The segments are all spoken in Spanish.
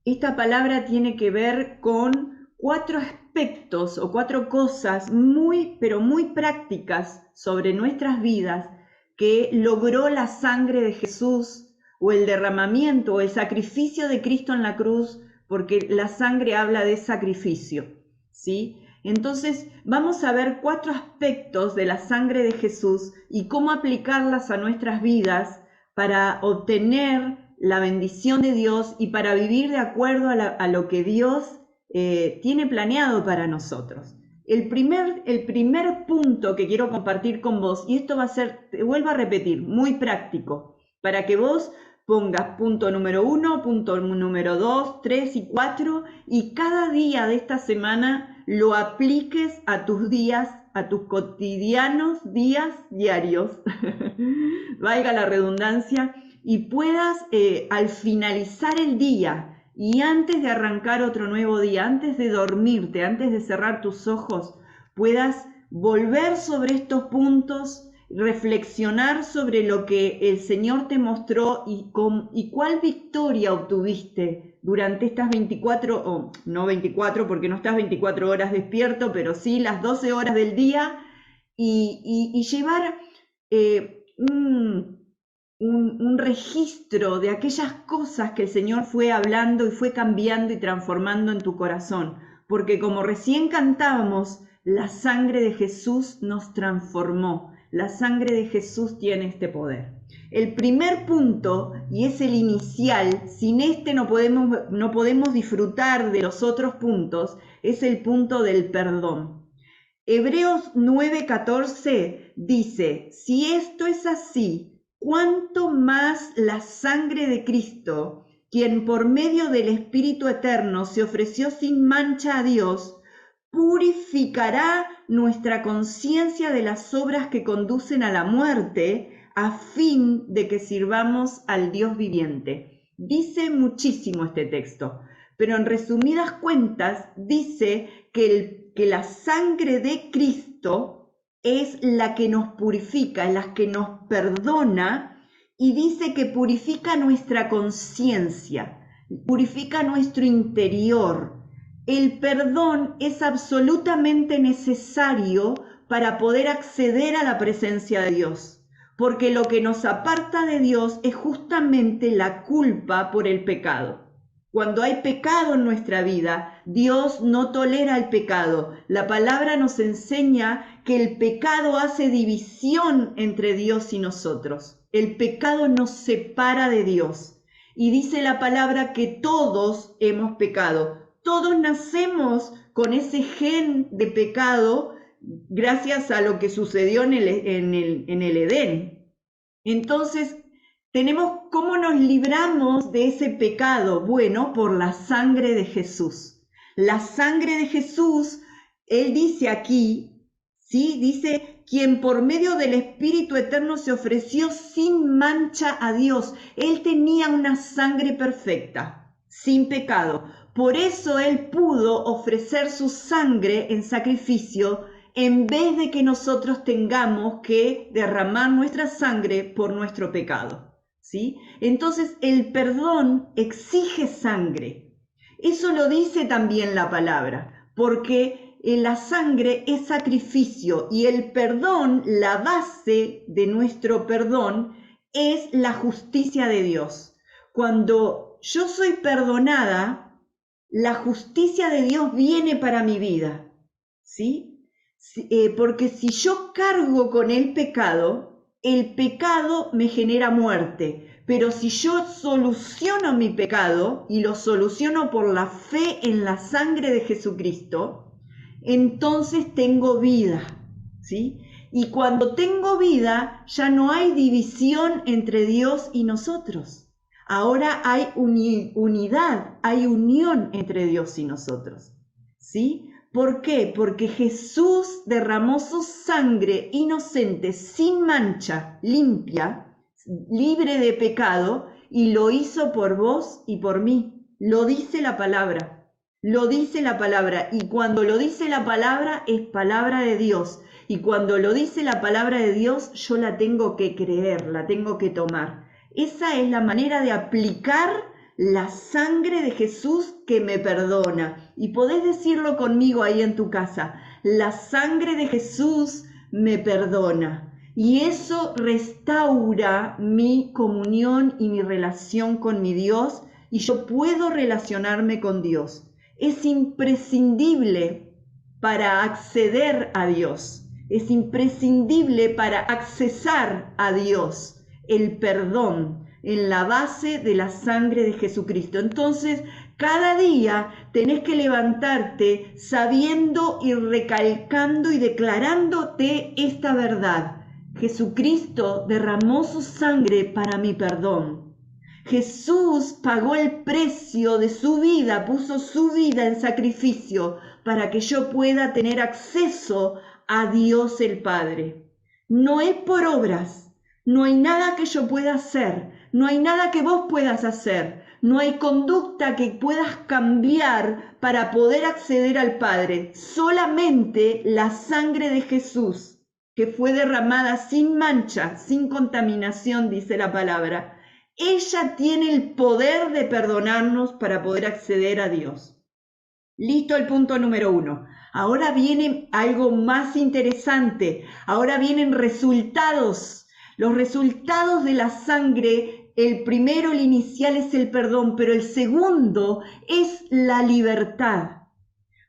Esta palabra tiene que ver con 4 aspectos o 4 cosas muy, pero muy prácticas sobre nuestras vidas que logró la sangre de Jesús o el derramamiento o el sacrificio de Cristo en la cruz, porque la sangre habla de sacrificio, ¿sí? Entonces vamos a ver 4 aspectos de la sangre de Jesús y cómo aplicarlas a nuestras vidas para obtener la bendición de Dios y para vivir de acuerdo a lo que Dios tiene planeado para nosotros. El primer punto que quiero compartir con vos, y esto va a ser, te vuelvo a repetir, muy práctico, para que vos pongas punto número 1, punto número 2, 3 y 4, y cada día de esta semana lo apliques a tus días, a tus cotidianos días diarios, valga la redundancia, y puedas al finalizar el día y antes de arrancar otro nuevo día, antes de dormirte, antes de cerrar tus ojos, puedas volver sobre estos puntos, reflexionar sobre lo que el Señor te mostró y cuál victoria obtuviste durante estas 24, o no 24 porque no estás 24 horas despierto, pero sí las 12 horas del día y llevar un registro de aquellas cosas que el Señor fue hablando y fue cambiando y transformando en tu corazón. Porque como recién cantábamos, la sangre de Jesús nos transformó. La sangre de Jesús tiene este poder. El primer punto, y es el inicial, sin este no podemos disfrutar de los otros puntos, es el punto del perdón. Hebreos 9:14 dice, si esto es así, ¿cuánto más la sangre de Cristo, quien por medio del Espíritu Eterno se ofreció sin mancha a Dios, purificará nuestra conciencia de las obras que conducen a la muerte, a fin de que sirvamos al Dios viviente? Dice muchísimo este texto, pero en resumidas cuentas dice que la sangre de Cristo es la que nos purifica, la que nos perdona, y dice que purifica nuestra conciencia, purifica nuestro interior. El perdón es absolutamente necesario para poder acceder a la presencia de Dios, porque lo que nos aparta de Dios es justamente la culpa por el pecado. Cuando hay pecado en nuestra vida, Dios no tolera el pecado. La palabra nos enseña que el pecado hace división entre Dios y nosotros. El pecado nos separa de Dios. Y dice la palabra que todos hemos pecado. Todos nacemos con ese gen de pecado gracias a lo que sucedió en el Edén. Entonces, ¿cómo nos libramos de ese pecado? Bueno, por la sangre de Jesús. La sangre de Jesús, él dice aquí, ¿sí? Dice, quien por medio del Espíritu Eterno se ofreció sin mancha a Dios. Él tenía una sangre perfecta, sin pecado. Por eso él pudo ofrecer su sangre en sacrificio en vez de que nosotros tengamos que derramar nuestra sangre por nuestro pecado, ¿sí? Entonces el perdón exige sangre. Eso lo dice también la palabra, porque la sangre es sacrificio y el perdón, la base de nuestro perdón, es la justicia de Dios. Cuando yo soy perdonada, la justicia de Dios viene para mi vida, ¿sí? Porque si yo cargo con el pecado me genera muerte. Pero si yo soluciono mi pecado y lo soluciono por la fe en la sangre de Jesucristo, entonces tengo vida, ¿sí? Y cuando tengo vida, ya no hay división entre Dios y nosotros. Ahora hay unidad, hay unión entre Dios y nosotros, ¿sí? ¿Por qué? Porque Jesús derramó su sangre inocente, sin mancha, limpia, libre de pecado, y lo hizo por vos y por mí. Lo dice la palabra. Lo dice la palabra. Y cuando lo dice la palabra, es palabra de Dios. Y cuando lo dice la palabra de Dios, yo la tengo que creer, la tengo que tomar. Esa es la manera de aplicar la sangre de Jesús que me perdona. Y podés decirlo conmigo ahí en tu casa, la sangre de Jesús me perdona. Y eso restaura mi comunión y mi relación con mi Dios, y yo puedo relacionarme con Dios. Es imprescindible para acceder a Dios. Es imprescindible para accesar a Dios el perdón en la base de la sangre de Jesucristo. Entonces, cada día tenés que levantarte sabiendo y recalcando y declarándote esta verdad. Jesucristo derramó su sangre para mi perdón. Jesús pagó el precio de su vida, puso su vida en sacrificio para que yo pueda tener acceso a Dios el Padre. No es por obras, no hay nada que yo pueda hacer, no hay nada que vos puedas hacer, no hay conducta que puedas cambiar para poder acceder al Padre. Solamente la sangre de Jesús, que fue derramada sin mancha, sin contaminación, dice la palabra. Ella tiene el poder de perdonarnos para poder acceder a Dios. Listo el punto número 1. Ahora viene algo más interesante. Ahora vienen resultados. Los resultados de la sangre, el primero, el inicial, es el perdón, pero el segundo es la libertad.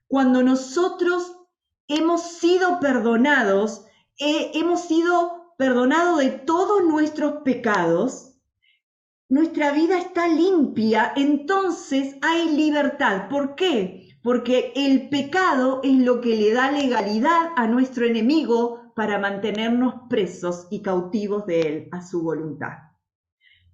Cuando nosotros hemos sido perdonados, hemos sido perdonados de todos nuestros pecados, nuestra vida está limpia, entonces hay libertad. ¿Por qué? Porque el pecado es lo que le da legalidad a nuestro enemigo para mantenernos presos y cautivos de él, a su voluntad.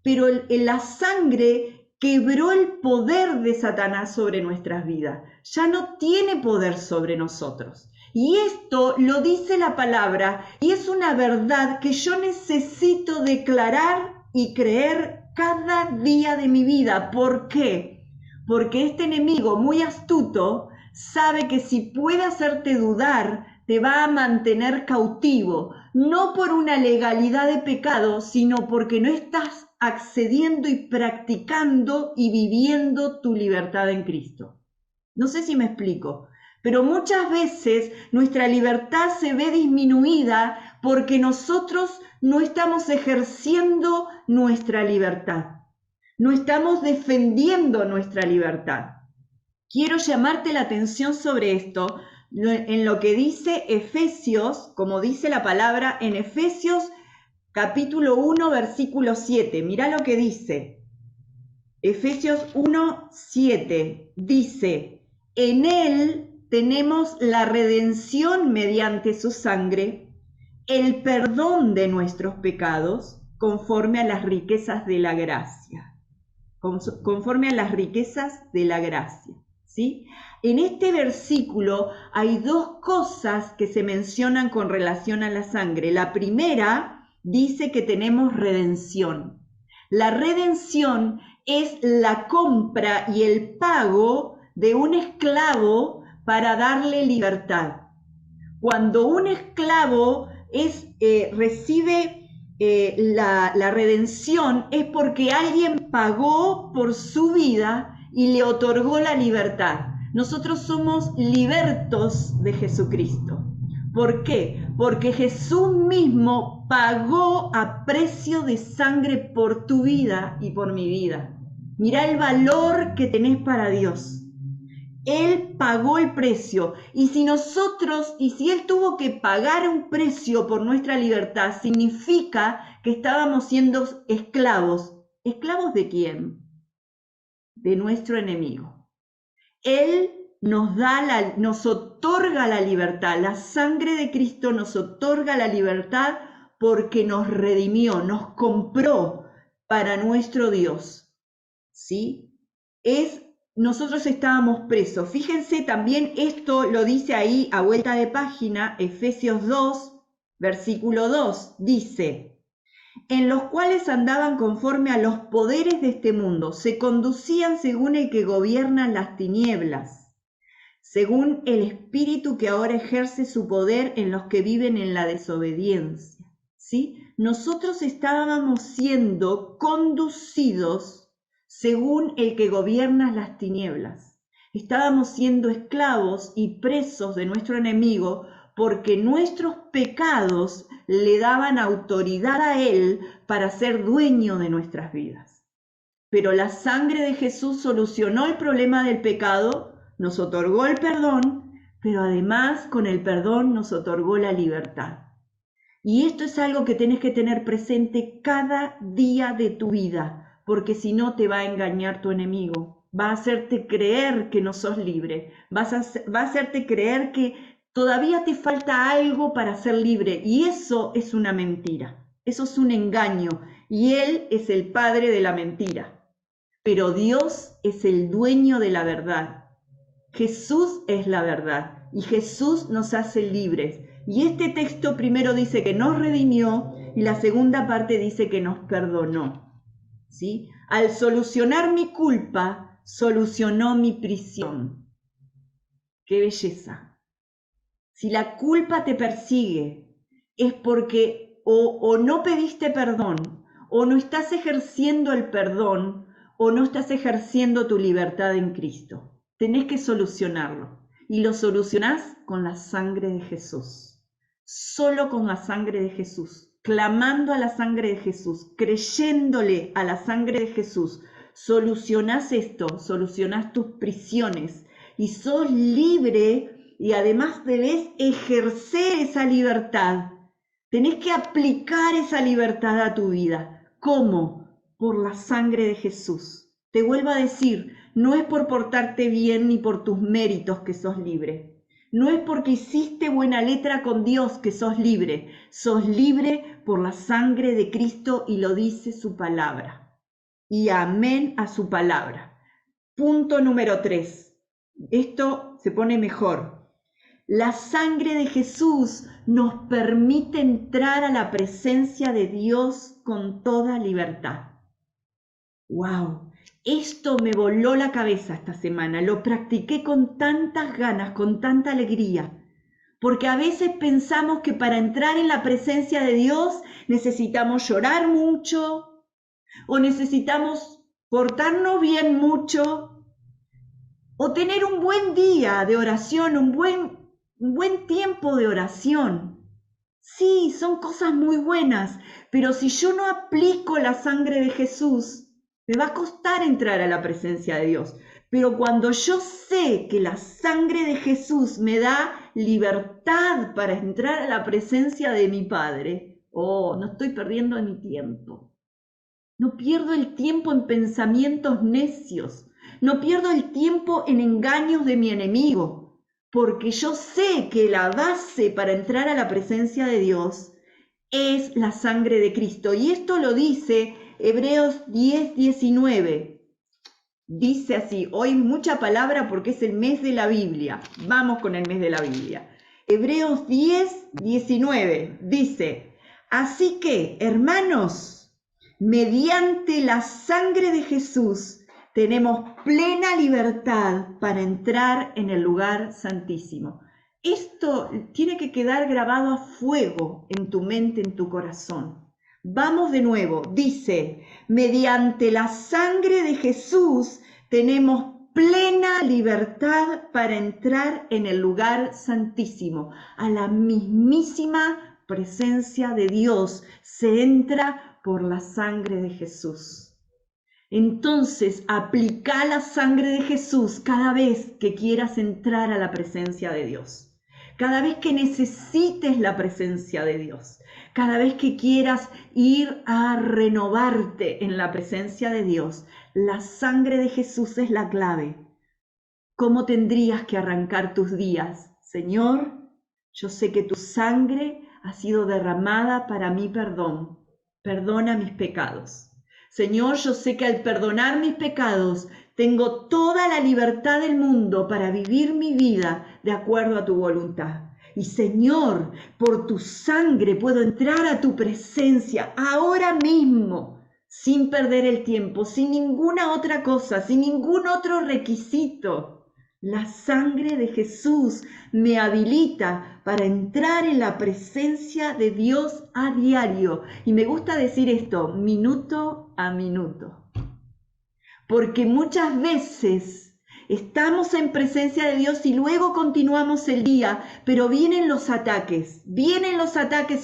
Pero la sangre quebró el poder de Satanás sobre nuestras vidas. Ya no tiene poder sobre nosotros. Y esto lo dice la palabra, y es una verdad que yo necesito declarar y creer cada día de mi vida. ¿Por qué? Porque este enemigo muy astuto sabe que si puede hacerte dudar, te va a mantener cautivo, no por una legalidad de pecado, sino porque no estás accediendo y practicando y viviendo tu libertad en Cristo. No sé si me explico, pero muchas veces nuestra libertad se ve disminuida porque nosotros no estamos ejerciendo nuestra libertad, no estamos defendiendo nuestra libertad. Quiero llamarte la atención sobre esto, en lo que dice Efesios, como dice la palabra en Efesios capítulo 1, versículo 7. Mirá lo que dice. Efesios 1, 7 dice: en él tenemos la redención mediante su sangre, el perdón de nuestros pecados, conforme a las riquezas de la gracia. Conforme a las riquezas de la gracia. ¿Sí? En este versículo hay dos cosas que se mencionan con relación a la sangre. La primera dice que tenemos redención. La redención es la compra y el pago de un esclavo para darle libertad. Cuando un esclavo recibe la redención, es porque alguien pagó por su vida y le otorgó la libertad. Nosotros somos libertos de Jesucristo. ¿Por qué? Porque Jesús mismo pagó a precio de sangre por tu vida y por mi vida. Mirá el valor que tenés para Dios. Él pagó el precio, y si Él tuvo que pagar un precio por nuestra libertad, significa que estábamos siendo esclavos. ¿Esclavos de quién? De nuestro enemigo. Él nos otorga la libertad. La sangre de Cristo nos otorga la libertad porque nos redimió, nos compró para nuestro Dios. ¿Sí? Nosotros estábamos presos. Fíjense también, esto lo dice ahí a vuelta de página, Efesios 2, versículo 2, dice: en los cuales andaban conforme a los poderes de este mundo, se conducían según el que gobierna las tinieblas, según el espíritu que ahora ejerce su poder en los que viven en la desobediencia. ¿Sí? Nosotros estábamos siendo conducidos según el que gobierna las tinieblas. Estábamos siendo esclavos y presos de nuestro enemigo porque nuestros pecados le daban autoridad a él para ser dueño de nuestras vidas. Pero la sangre de Jesús solucionó el problema del pecado, nos otorgó el perdón, pero además con el perdón nos otorgó la libertad. Y esto es algo que tenés que tener presente cada día de tu vida, porque si no te va a engañar tu enemigo, va a hacerte creer que no sos libre, va a hacerte creer que todavía te falta algo para ser libre, y eso es una mentira, eso es un engaño, y Él es el padre de la mentira. Pero Dios es el dueño de la verdad. Jesús es la verdad y Jesús nos hace libres. Y este texto primero dice que nos redimió y la segunda parte dice que nos perdonó. ¿Sí? Al solucionar mi culpa, solucionó mi prisión. ¡Qué belleza! Si la culpa te persigue, es porque o no pediste perdón, o no estás ejerciendo el perdón, o no estás ejerciendo tu libertad en Cristo. Tenés que solucionarlo. Y lo solucionás con la sangre de Jesús. Solo con la sangre de Jesús. Clamando a la sangre de Jesús. Creyéndole a la sangre de Jesús. Solucionás esto. Solucionás tus prisiones. Y sos libre y además debes ejercer esa libertad. Tenés que aplicar esa libertad a tu vida. ¿Cómo? Por la sangre de Jesús. Te vuelvo a decir, no es por portarte bien ni por tus méritos que sos libre. No es porque hiciste buena letra con Dios que sos libre. Sos libre por la sangre de Cristo y lo dice su palabra. Y amén a su palabra. Punto número 3. Esto se pone mejor. La sangre de Jesús nos permite entrar a la presencia de Dios con toda libertad. ¡Wow! Esto me voló la cabeza esta semana. Lo practiqué con tantas ganas, con tanta alegría. Porque a veces pensamos que para entrar en la presencia de Dios necesitamos llorar mucho o necesitamos portarnos bien mucho o tener un buen día de oración, un buen tiempo de oración. Sí, son cosas muy buenas, pero si yo no aplico la sangre de Jesús, me va a costar entrar a la presencia de Dios. Pero cuando yo sé que la sangre de Jesús me da libertad para entrar a la presencia de mi Padre, no estoy perdiendo mi tiempo. No pierdo el tiempo en pensamientos necios. No pierdo el tiempo en engaños de mi enemigo. Porque yo sé que la base para entrar a la presencia de Dios es la sangre de Cristo. Y esto lo dice Hebreos 10:19. Dice así, hoy mucha palabra porque es el mes de la Biblia. Vamos con el mes de la Biblia. Hebreos 10:19 dice, así que, hermanos, mediante la sangre de Jesús tenemos plena libertad para entrar en el lugar santísimo. Esto tiene que quedar grabado a fuego en tu mente, en tu corazón. Vamos de nuevo, dice, mediante la sangre de Jesús tenemos plena libertad para entrar en el lugar santísimo, a la mismísima presencia de Dios. Se entra por la sangre de Jesús. Entonces, aplica la sangre de Jesús cada vez que quieras entrar a la presencia de Dios. Cada vez que necesites la presencia de Dios, cada vez que quieras ir a renovarte en la presencia de Dios, la sangre de Jesús es la clave. ¿Cómo tendrías que arrancar tus días? Señor, yo sé que tu sangre ha sido derramada para mi perdón. Perdona mis pecados. Señor, yo sé que al perdonar mis pecados, tengo toda la libertad del mundo para vivir mi vida de acuerdo a tu voluntad. Y Señor, por tu sangre puedo entrar a tu presencia ahora mismo, sin perder el tiempo, sin ninguna otra cosa, sin ningún otro requisito. La sangre de Jesús me habilita para entrar en la presencia de Dios a diario. Y me gusta decir esto, minuto a minuto. porque muchas veces estamos en presencia de Dios y luego continuamos el día, pero vienen los ataques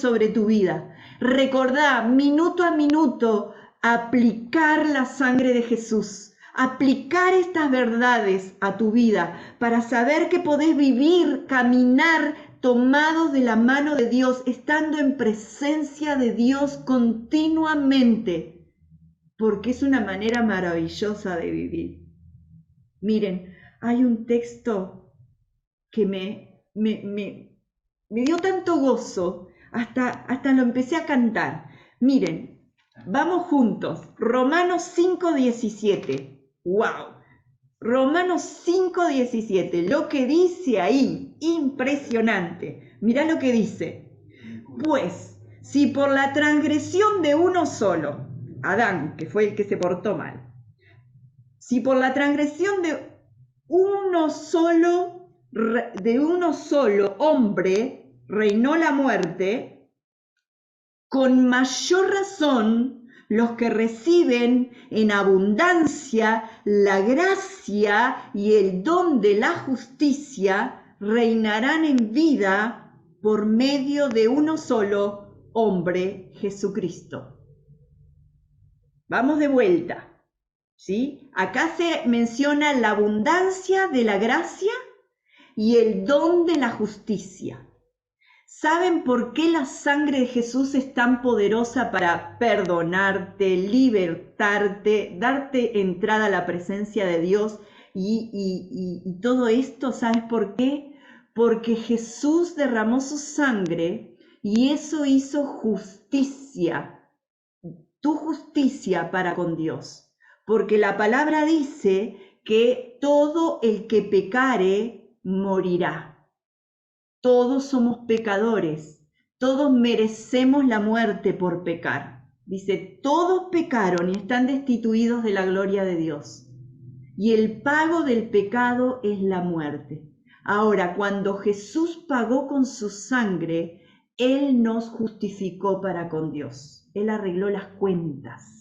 sobre tu vida. Recordá, minuto a minuto, aplicar la sangre de Jesús, aplicar estas verdades a tu vida para saber que podés vivir, caminar tomados de la mano de Dios, estando en presencia de Dios continuamente, porque es una manera maravillosa de vivir. Miren, hay un texto que me dio tanto gozo, hasta lo empecé a cantar. Miren, vamos juntos. Romanos 5:17. ¡Wow! Romanos 5:17. Lo que dice ahí, impresionante. Mirá lo que dice. Pues, si por la transgresión de uno solo, Adán, que fue el que se portó mal, si por la transgresión de uno solo hombre reinó la muerte, con mayor razón los que reciben en abundancia la gracia y el don de la justicia reinarán en vida por medio de uno solo hombre, Jesucristo. Vamos de vuelta. ¿Sí? Acá se menciona la abundancia de la gracia y el don de la justicia. ¿Saben por qué la sangre de Jesús es tan poderosa para perdonarte, libertarte, darte entrada a la presencia de Dios y todo esto? ¿Sabes por qué? Porque Jesús derramó su sangre y eso hizo justicia, tu justicia para con Dios. Porque la palabra dice que todo el que pecare morirá. Todos somos pecadores, todos merecemos la muerte por pecar. Dice, todos pecaron y están destituidos de la gloria de Dios. Y el pago del pecado es la muerte. Ahora, cuando Jesús pagó con su sangre, Él nos justificó para con Dios. Él arregló las cuentas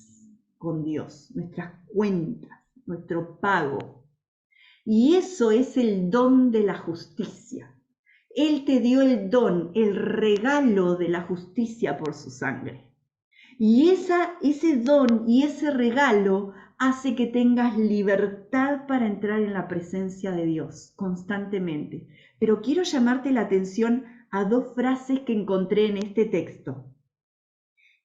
con Dios, nuestras cuentas, nuestro pago. Y eso es el don de la justicia. Él te dio el don, el regalo de la justicia por su sangre. Y ese don y ese regalo hace que tengas libertad para entrar en la presencia de Dios constantemente. Pero quiero llamarte la atención a dos frases que encontré en este texto.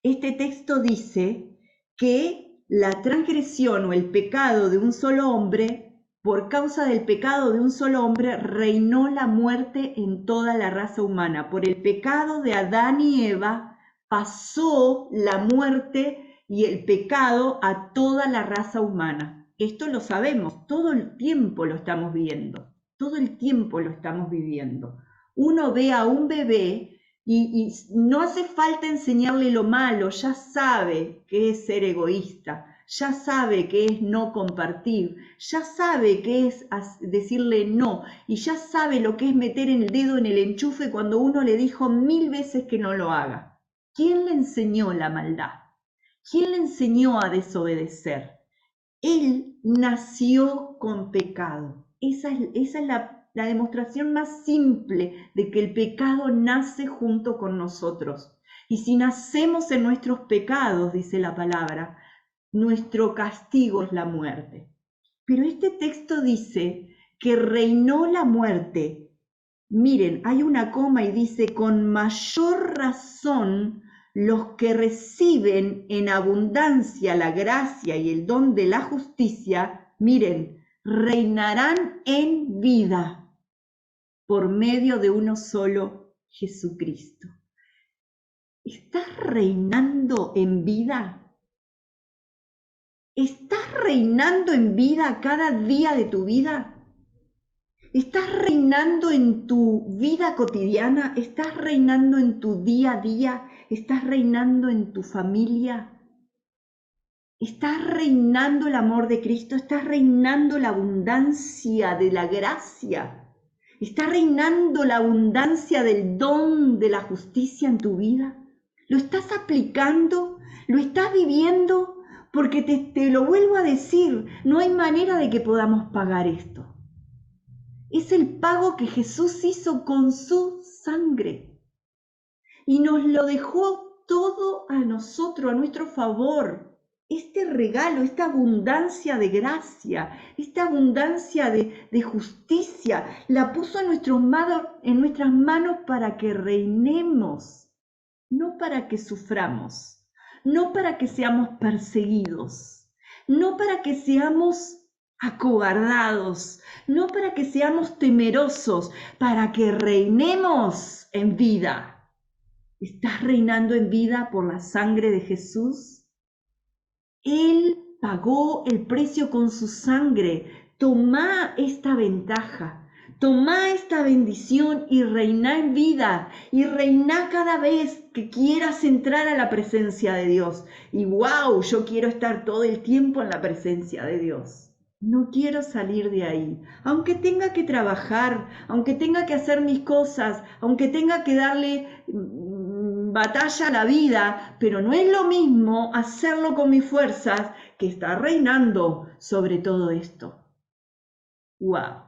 Este texto dice que la transgresión o el pecado de un solo hombre, por causa del pecado de un solo hombre, reinó la muerte en toda la raza humana. Por el pecado de Adán y Eva pasó la muerte y el pecado a toda la raza humana. Esto lo sabemos, todo el tiempo lo estamos viendo, todo el tiempo lo estamos viviendo. Uno ve a un bebé y no hace falta enseñarle lo malo, ya sabe qué es ser egoísta, ya sabe qué es no compartir, ya sabe qué es decirle no, y ya sabe lo que es meter el dedo en el enchufe cuando uno le dijo 1000 veces que no lo haga. ¿Quién le enseñó la maldad? ¿Quién le enseñó a desobedecer? Él nació con pecado. Esa es la demostración más simple de que el pecado nace junto con nosotros. Y si nacemos en nuestros pecados, dice la palabra, nuestro castigo es la muerte. Pero este texto dice que reinó la muerte. Miren, hay una coma y dice, con mayor razón los que reciben en abundancia la gracia y el don de la justicia, miren, reinarán en vida por medio de uno solo, Jesucristo. ¿Estás reinando en vida? ¿Estás reinando en vida cada día de tu vida? ¿Estás reinando en tu vida cotidiana? ¿Estás reinando en tu día a día? ¿Estás reinando en tu familia? ¿Estás reinando el amor de Cristo? ¿Estás reinando la abundancia de la gracia? ¿Está reinando la abundancia del don de la justicia en tu vida? ¿Lo estás aplicando? ¿Lo estás viviendo? Porque te lo vuelvo a decir, No hay manera de que podamos pagar esto. Es el pago que Jesús hizo con su sangre y nos lo dejó todo a nosotros, a nuestro favor. Este regalo, esta abundancia de gracia, esta abundancia de justicia, la puso en nuestras manos para que reinemos, no para que suframos, no para que seamos perseguidos, no para que seamos acobardados, no para que seamos temerosos, para que reinemos en vida. ¿Estás reinando en vida por la sangre de Jesús? Él pagó el precio con su sangre. Tomá esta ventaja, tomá esta bendición y reiná en vida, y reiná cada vez que quieras entrar a la presencia de Dios. Y wow, yo quiero estar todo el tiempo en la presencia de Dios. No quiero salir de ahí, aunque tenga que trabajar, aunque tenga que hacer mis cosas, aunque tenga que darle batalla a la vida, pero no es lo mismo hacerlo con mis fuerzas que estar reinando sobre todo esto. ¡Wow!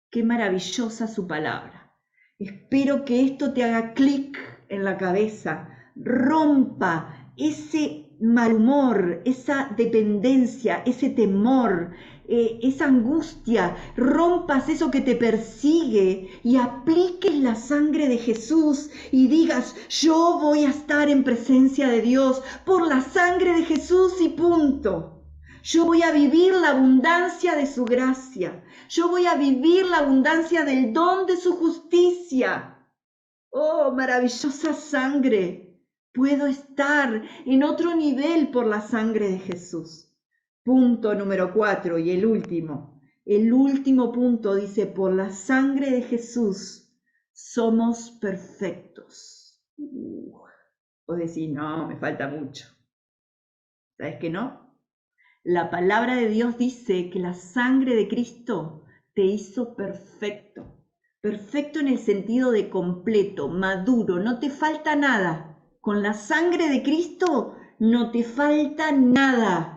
¡Qué maravillosa su palabra! Espero que esto te haga clic en la cabeza, rompa ese mal humor, esa dependencia, ese temor, esa angustia, rompas eso que te persigue y apliques la sangre de Jesús y digas, yo voy a estar en presencia de Dios por la sangre de Jesús y punto. Yo voy a vivir la abundancia de su gracia. Yo voy a vivir la abundancia del don de su justicia. Oh, maravillosa sangre. Puedo estar en otro nivel por la sangre de Jesús. Punto número 4 y el último. El último punto dice, por la sangre de Jesús somos perfectos. Vos decís, no, me falta mucho. ¿Sabes que no? La palabra de Dios dice que la sangre de Cristo te hizo perfecto. Perfecto en el sentido de completo, maduro, no te falta nada. Con la sangre de Cristo no te falta nada.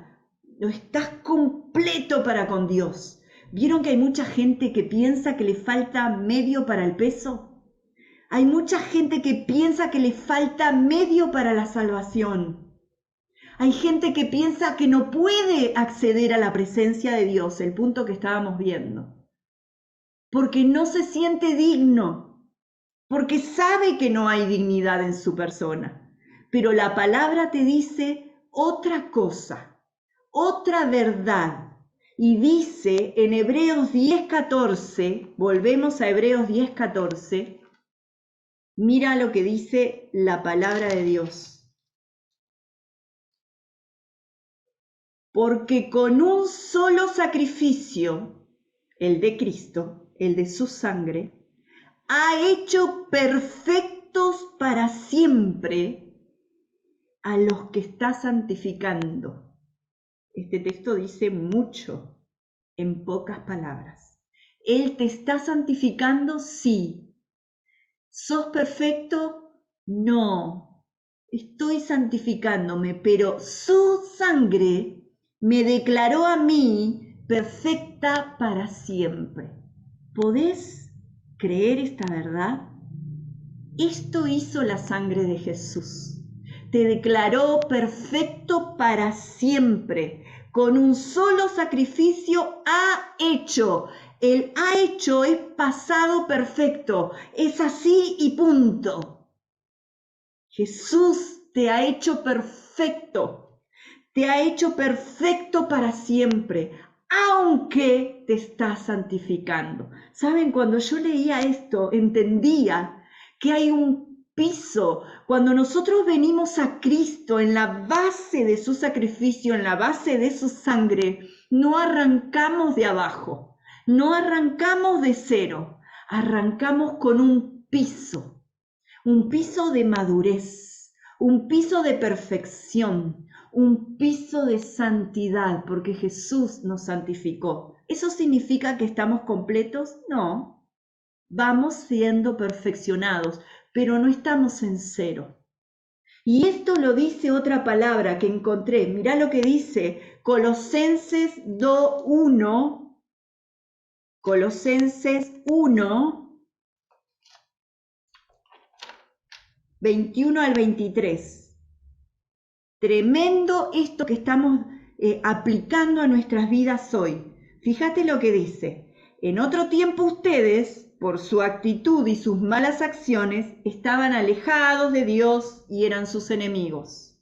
No estás completo para con Dios. ¿Vieron que hay mucha gente que piensa que le falta medio para el peso? Hay mucha gente que piensa que le falta medio para la salvación. Hay gente que piensa que no puede acceder a la presencia de Dios, el punto que estábamos viendo, porque no se siente digno, porque sabe que no hay dignidad en su persona. Pero la palabra te dice otra cosa, otra verdad. Y dice en Hebreos 10:14, volvemos a Hebreos 10:14, mira lo que dice la palabra de Dios. Porque con un solo sacrificio, el de Cristo, el de su sangre, ha hecho perfectos para siempre a los que está santificando. Este texto dice mucho en pocas palabras. Él te está santificando, sí. ¿Sos perfecto? No. Estoy santificándome, pero su sangre me declaró a mí perfecta para siempre. ¿Podés creer esta verdad? Esto hizo la sangre de Jesús. Te declaró perfecto para siempre. Con un solo sacrificio ha hecho. El ha hecho es pasado perfecto. Es así y punto. Jesús te ha hecho perfecto. Te ha hecho perfecto para siempre, aunque te está santificando. ¿Saben? Cuando yo leía esto, entendía que hay un piso. Cuando nosotros venimos a Cristo en la base de su sacrificio, en la base de su sangre, no arrancamos de abajo, no arrancamos de cero, arrancamos con un piso de madurez, un piso de perfección, un piso de santidad, porque Jesús nos santificó. ¿Eso significa que estamos completos? No. Vamos siendo perfeccionados, pero no estamos en cero. Y esto lo dice otra palabra que encontré. Mirá lo que dice Colosenses 2:1. Colosenses 1, 21 al 23. Tremendo esto que estamos aplicando a nuestras vidas hoy. Fíjate lo que dice. En otro tiempo ustedes, por su actitud y sus malas acciones, estaban alejados de Dios y eran sus enemigos.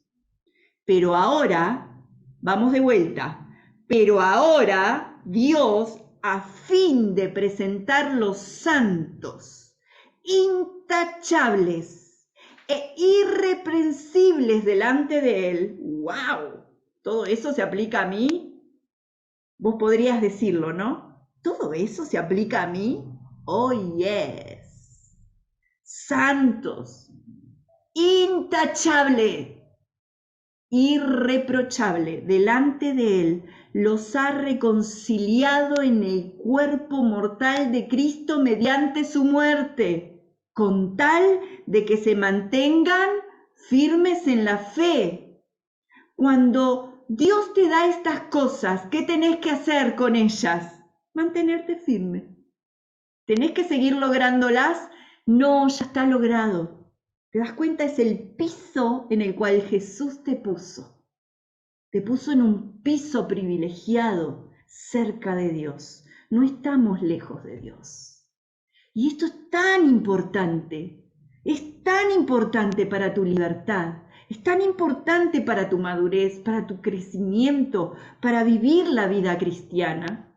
Pero ahora, vamos de vuelta, pero ahora Dios, a fin de presentarlos santos, intachables e irreprensibles delante de Él. ¡Wow! ¿Todo eso se aplica a mí? Vos podrías decirlo, ¿no? ¿Todo eso se aplica a mí? Oh, yes. Santos, intachable, irreprochable, delante de Él, los ha reconciliado en el cuerpo mortal de Cristo mediante su muerte, con tal de que se mantengan firmes en la fe. Cuando Dios te da estas cosas, ¿qué tenés que hacer con ellas? Mantenerte firme. ¿Tenés que seguir lográndolas? No, ya está logrado. ¿Te das cuenta? Es el piso en el cual Jesús te puso. Te puso en un piso privilegiado, cerca de Dios. No estamos lejos de Dios. Y esto es tan importante para tu libertad, es tan importante para tu madurez, para tu crecimiento, para vivir la vida cristiana.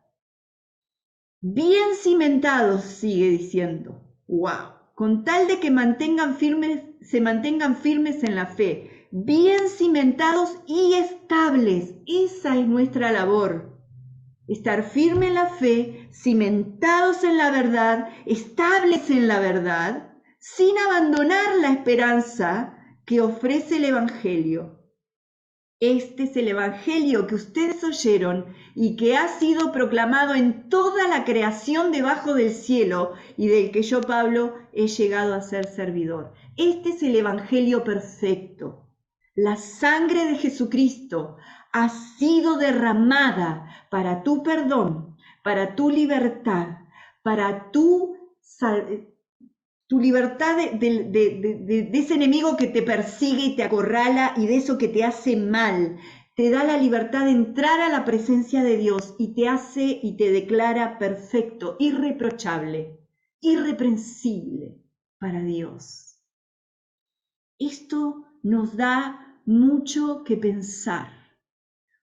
Bien cimentados, sigue diciendo. ¡Wow! Con tal de que se mantengan firmes en la fe, bien cimentados y estables. Esa es nuestra labor. Estar firme en la fe, cimentados en la verdad, estables en la verdad, sin abandonar la esperanza que ofrece el Evangelio. Este es el Evangelio que ustedes oyeron y que ha sido proclamado en toda la creación debajo del cielo y del que yo, Pablo, he llegado a ser servidor. Este es el Evangelio perfecto. La sangre de Jesucristo ha sido derramada para tu perdón, para tu libertad, para tu libertad de ese enemigo que te persigue y te acorrala y de eso que te hace mal. Te da la libertad de entrar a la presencia de Dios y te hace y te declara perfecto, irreprochable, irreprensible para Dios. Esto nos da mucho que pensar,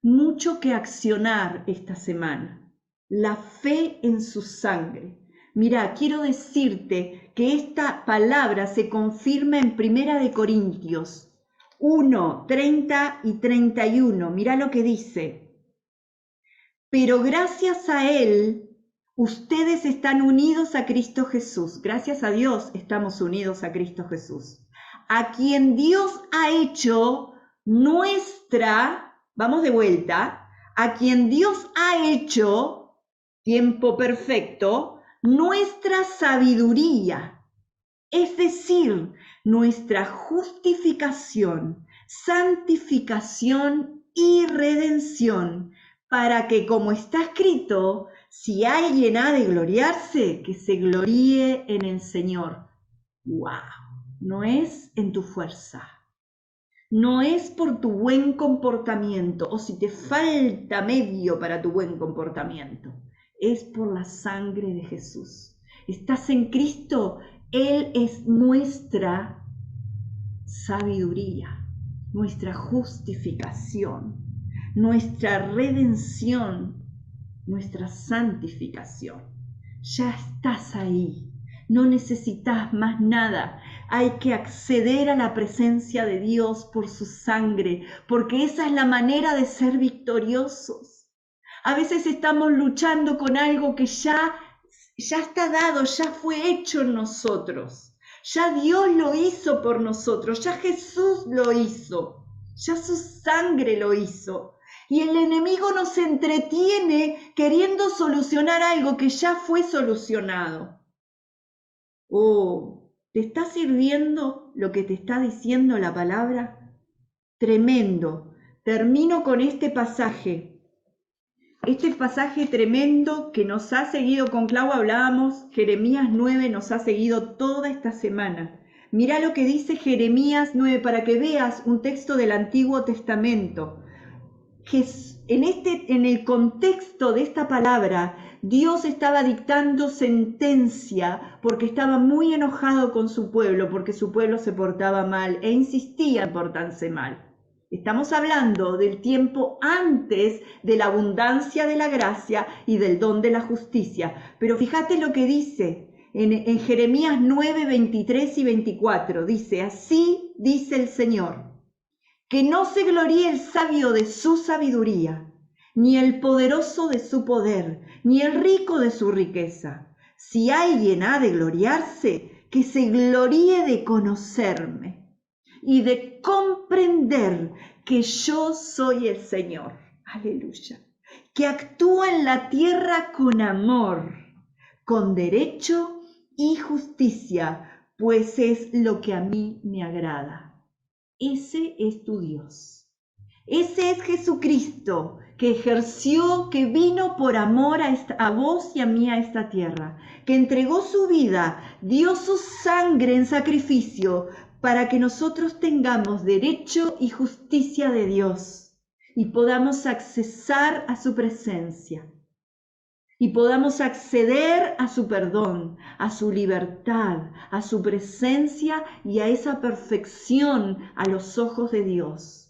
mucho que accionar esta semana. La fe en su sangre. Mira, quiero decirte que esta palabra se confirma en 1 Corintios 1, 30 y 31. Mira lo que dice. Pero gracias a Él, ustedes están unidos a Cristo Jesús. Gracias a Dios estamos unidos a Cristo Jesús. A quien Dios ha hecho nuestra, vamos de vuelta, a quien Dios ha hecho, tiempo perfecto, nuestra sabiduría, es decir, nuestra justificación, santificación y redención, para que, como está escrito, si alguien ha de gloriarse, que se gloríe en el Señor. ¡Wow! No es en tu fuerza, no es por tu buen comportamiento o si te falta medio para tu buen comportamiento, es por la sangre de Jesús. Estás en Cristo, Él es nuestra sabiduría, nuestra justificación, nuestra redención, nuestra santificación. Ya estás ahí. No necesitas más nada. Hay que acceder a la presencia de Dios por su sangre, porque esa es la manera de ser victoriosos. A veces estamos luchando con algo que ya está dado, ya fue hecho en nosotros. Ya Dios lo hizo por nosotros, ya Jesús lo hizo, ya su sangre lo hizo. Y el enemigo nos entretiene queriendo solucionar algo que ya fue solucionado. Oh, ¿Te está sirviendo lo que te está diciendo la palabra? Tremendo. Termino con este pasaje tremendo que nos ha seguido, con Clau hablábamos, Jeremías 9 nos ha seguido toda esta semana. Mirá lo que dice Jeremías 9 para que veas un texto del Antiguo Testamento. En el contexto de esta palabra, Dios estaba dictando sentencia porque estaba muy enojado con su pueblo, porque su pueblo se portaba mal e insistía en portarse mal. Estamos hablando del tiempo antes de la abundancia de la gracia y del don de la justicia. Pero fíjate lo que dice en Jeremías 9, 23 y 24. Dice, así dice el Señor, que no se gloríe el sabio de su sabiduría, ni el poderoso de su poder, ni el rico de su riqueza. Si alguien ha de gloriarse, que se gloríe de conocerme y de comprender que yo soy el Señor. Aleluya. Que actúa en la tierra con amor, con derecho y justicia, pues es lo que a mí me agrada. Ese es tu Dios. Ese es Jesucristo que ejerció, que vino por amor a vos y a mí a esta tierra, que entregó su vida, dio su sangre en sacrificio para que nosotros tengamos derecho y justicia de Dios y podamos accesar a su presencia y podamos acceder a su perdón, a su libertad, a su presencia y a esa perfección a los ojos de Dios.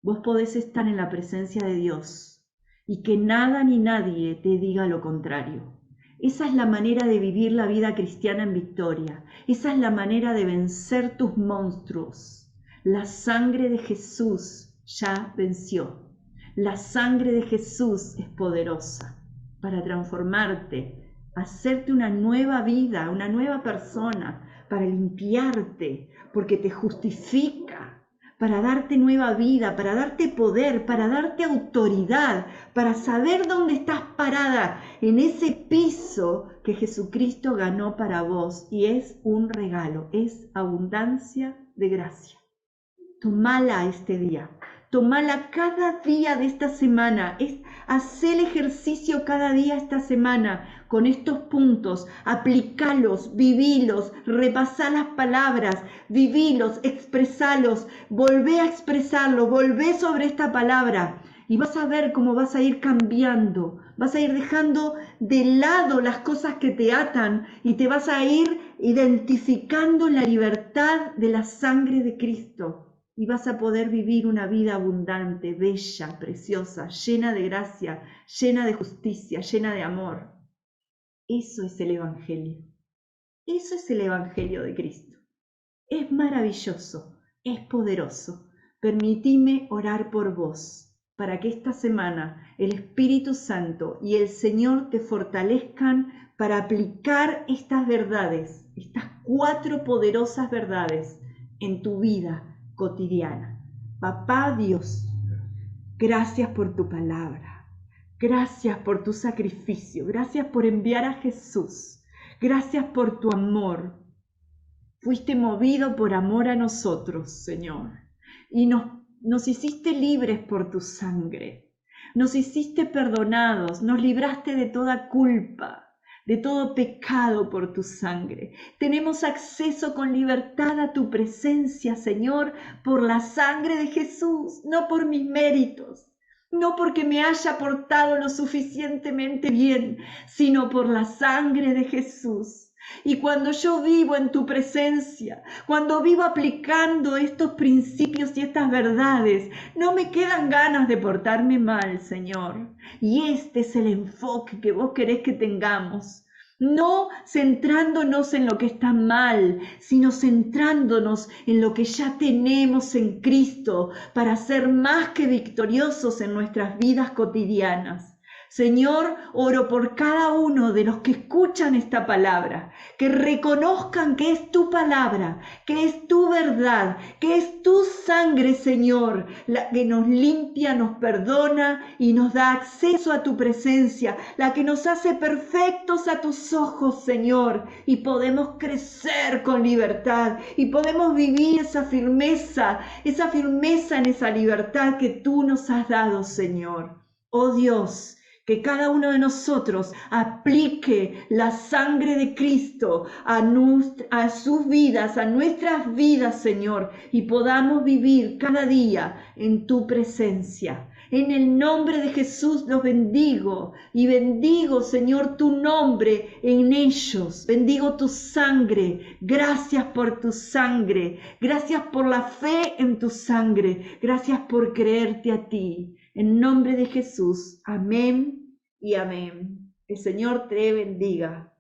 Vos podés estar en la presencia de Dios y que nada ni nadie te diga lo contrario. Esa es la manera de vivir la vida cristiana en victoria. Esa es la manera de vencer tus monstruos. La sangre de Jesús ya venció. La sangre de Jesús es poderosa para transformarte, hacerte una nueva vida, una nueva persona, para limpiarte, porque te justifica, para darte nueva vida, para darte poder, para darte autoridad, para saber dónde estás parada en ese piso que Jesucristo ganó para vos. Y es un regalo, es abundancia de gracia. Tomala este día, tomala cada día de esta semana, haz el ejercicio cada día esta semana con estos puntos, aplicalos, vivilos, repasá las palabras, vivilos, expresalos, volvé a expresarlo, volvé sobre esta palabra y vas a ver cómo vas a ir cambiando, vas a ir dejando de lado las cosas que te atan y te vas a ir identificando la libertad de la sangre de Cristo. Y vas a poder vivir una vida abundante, bella, preciosa, llena de gracia, llena de justicia, llena de amor. Eso es el Evangelio. Eso es el Evangelio de Cristo. Es maravilloso, es poderoso. Permitime orar por vos, para que esta semana el Espíritu Santo y el Señor te fortalezcan para aplicar estas verdades, estas 4 poderosas verdades en tu vida cotidiana. Papá Dios, gracias por tu palabra, gracias por tu sacrificio, gracias por enviar a Jesús, gracias por tu amor. Fuiste movido por amor a nosotros, Señor, y nos hiciste libres por tu sangre, nos hiciste perdonados, nos libraste de toda culpa, de todo pecado por tu sangre. Tenemos acceso con libertad a tu presencia, Señor, por la sangre de Jesús, no por mis méritos, no porque me haya portado lo suficientemente bien, sino por la sangre de Jesús. Y cuando yo vivo en tu presencia, cuando vivo aplicando estos principios y estas verdades, no me quedan ganas de portarme mal, Señor. Y este es el enfoque que vos querés que tengamos. No centrándonos en lo que está mal, sino centrándonos en lo que ya tenemos en Cristo para ser más que victoriosos en nuestras vidas cotidianas. Señor, oro por cada uno de los que escuchan esta palabra, que reconozcan que es tu palabra, que es tu verdad, que es tu sangre, Señor, la que nos limpia, nos perdona y nos da acceso a tu presencia, la que nos hace perfectos a tus ojos, Señor, y podemos crecer con libertad y podemos vivir esa firmeza en esa libertad que tú nos has dado, Señor. Oh Dios, que cada uno de nosotros aplique la sangre de Cristo a sus vidas, a nuestras vidas, Señor, y podamos vivir cada día en tu presencia. En el nombre de Jesús los bendigo y bendigo, Señor, tu nombre en ellos. Bendigo tu sangre. Gracias por tu sangre. Gracias por la fe en tu sangre. Gracias por creerte a ti. En nombre de Jesús. Amén y amén. El Señor te bendiga.